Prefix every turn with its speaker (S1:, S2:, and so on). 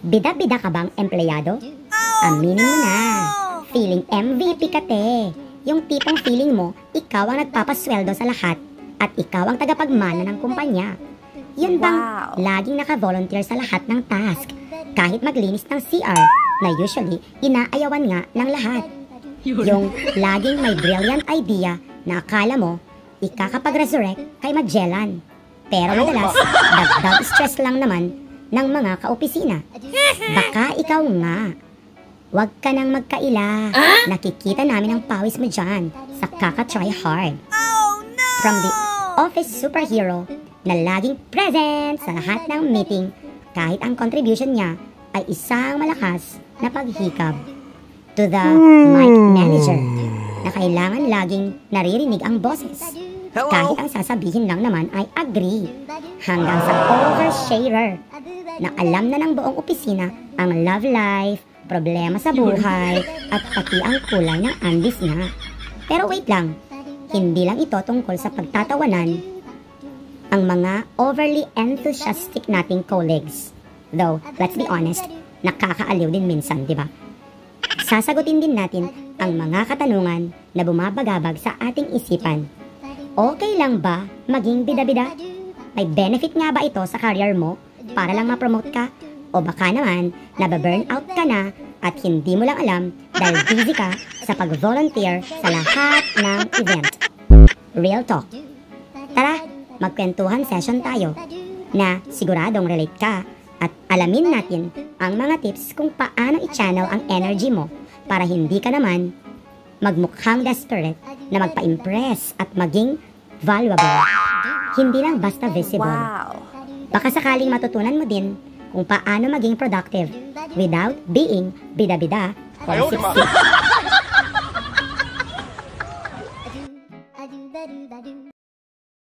S1: Bida-bida ka bang empleyado? Aminin mo na. Feeling MVP ka te. Yung tipong feeling mo, ikaw ang nagpapasweldo sa lahat at ikaw ang tagapagmana ng kumpanya. Yun bang laging naka-volunteer sa lahat ng task, kahit maglinis ng CR, na usually inaayawan nga ng lahat. Yung laging may brilliant idea na akala mo, ikakapag-resurrect kay Magellan. Pero madalas, dagdag stress lang naman ng mga kaopisina. Baka ikaw nga. Huwag ka nang magkaila. Nakikita namin ang pawis mo dyan sa kaka-try hard. From the office superhero na laging present sa lahat ng meeting kahit ang contribution niya ay isang malakas na paghikab. To the mic manager na kailangan laging naririnig ang boses. Kahit ang sasabihin lang naman ay agree. Hanggang sa oversharer na alam na ng buong opisina ang love life, problema sa buhay, at pati ang kulay ng andis niya. Pero wait lang, hindi lang ito tungkol sa pagtatawanan ang mga overly enthusiastic nating colleagues. Though, let's be honest, nakakaaliw din minsan, di ba? Sasagutin din natin ang mga katanungan na bumabagabag sa ating isipan. Okay lang ba maging bida-bida? May benefit nga ba ito sa career mo para lang ma-promote ka? O baka naman nababurnout ka na at hindi mo lang alam dahil busy ka sa pag-volunteer sa lahat ng event? Real talk. Tara, magkwentuhan session tayo na siguradong relate ka at alamin natin ang mga tips kung paano i-channel ang energy mo para hindi ka naman magmukhang desperate na magpa-impress at maging valuable. Hindi lang basta visible. Baka sakaling matutunan mo din kung paano maging productive without being bida-bida or siksi.